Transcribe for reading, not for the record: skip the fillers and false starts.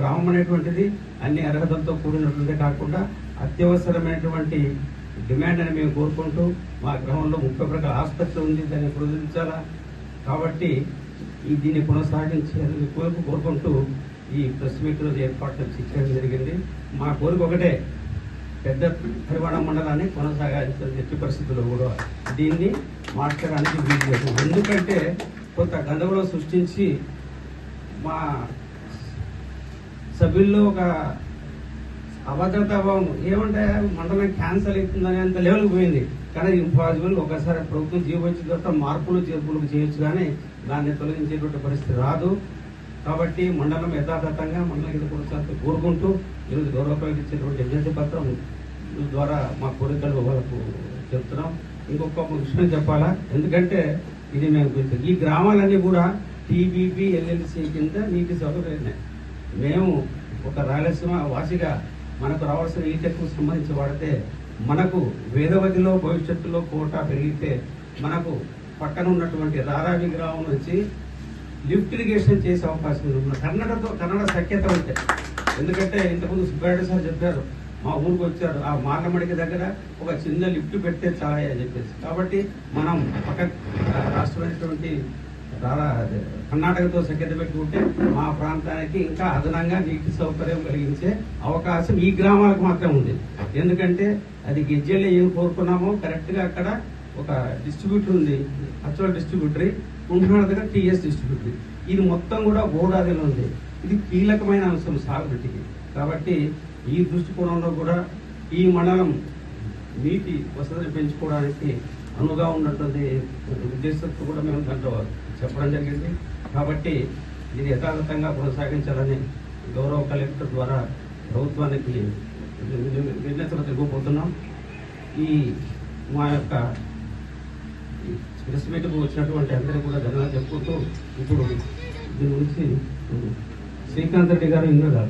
గ్రామం అనేటువంటిది అన్ని అర్హతలతో కూడినటువంటిదే కాకుండా అత్యవసరమైనటువంటి డిమాండ్ అని మేము కోరుకుంటూ మా గ్రామంలో 30 రకాల ఆసుపత్రి ఉంది, దాన్ని పునరుద్ధరించాలా కాబట్టి దీన్ని కొనసాగించాలని కోరుకుంటూ ఈ ప్రెస్ మీట్ రోజు ఏర్పాటు చేయడం జరిగింది. మా కోరిక ఒకటే, పెద్ద పరివాణ మండలాన్ని కొనసాగించాలని ఎట్టి పరిస్థితుల్లో కూడా దీన్ని మార్చడానికి వీలు లేదు. ఎందుకంటే కొంత గందరగోళం సృష్టించి మా సభ్యుల్లో ఒక అభద్రతాభావం ఏమంటే మండలం క్యాన్సల్ అవుతుందని అంత లెవెల్కి పోయింది. కానీ ఇంపాసిబుల్. ఒకసారి ప్రభుత్వం జీవో వచ్చిన తర్వాత మార్పులు చేర్పులు చేయొచ్చు, కానీ దాన్ని తొలగించేటువంటి పరిస్థితి రాదు. కాబట్టి మండలం యథాతథంగా మండలం కొనసాగుతూ కోరుకుంటూ ఈరోజు గౌరవప్రదం ఇచ్చేటువంటి విజ్ఞప్తి పత్రం ద్వారా మా కోరికలు వాళ్ళకు చెప్తున్నాం. ఇంకొక విషయం చెప్పాలా, ఎందుకంటే ఇది మేము ఈ గ్రామాలన్నీ కూడా టీబీపీ ఎల్ఎల్సీ కింద నీటి సౌకర్యం. మేము ఒక రాయలసీమ వాసిగా మనకు రావాల్సిన నీటికి సంబంధించి వాడితే మనకు వేదవతిలో భవిష్యత్తులో కోటా పెరిగితే మనకు పక్కన ఉన్నటువంటి రారావి గ్రామం నుంచి లిఫ్ట్ ఇరిగేషన్ చేసే అవకాశం ఉంది. కన్నడ సఖ్యత ఉంటే, ఎందుకంటే ఇంతకుముందు సుబ్బారెడ్డి సార్ చెప్పారు, మా ఊరికి వచ్చారు, ఆ మార్లమడికి దగ్గర ఒక చిన్న లిఫ్ట్ పెడితే చాలా అని చెప్పేసి. కాబట్టి మనం పక్క రాష్ట్రమైనటువంటి కర్ణాటకతో సఖ్యత పెట్టుకుంటే మా ప్రాంతానికి ఇంకా అదనంగా నీటి సౌకర్యం కలిగించే అవకాశం ఈ గ్రామాలకు మాత్రం ఉంది. ఎందుకంటే అది గిజ్జెల్లో ఏం కోరుకున్నామో కరెక్ట్గా అక్కడ ఒక డిస్ట్రిబ్యూటర్ ఉంది, అక్చువల్ డిస్ట్రిబ్యూటరీ ఉంటున్న దగ్గర టీఎస్ డిస్ట్రిబ్యూటరీ. ఇది మొత్తం కూడా గోదావరిలో ఉంది. ఇది కీలకమైన అంశం సాగునీటికి. కాబట్టి ఈ దృష్టికోణంలో కూడా ఈ మండలం నీటి వసతిని పెంచుకోవడానికి అనువుగా ఉన్నటువంటి ఉద్దేశంతో కూడా మేము దాంట్లో చెప్పడం జరిగింది. కాబట్టి ఇది యథాతథంగా కొనసాగించాలని గౌరవ కలెక్టర్ ద్వారా ప్రభుత్వానికి విజ్ఞప్తులు తెలుపబోతున్నాం. ఈ మా యొక్క ప్రెస్ మీట్కు వచ్చినటువంటి అందరికీ కూడా ధన్యవాదాలు చెప్పుకుంటూ ఇప్పుడు దీని గురించి శ్రీకాంత్ రెడ్డి గారు ఇంకా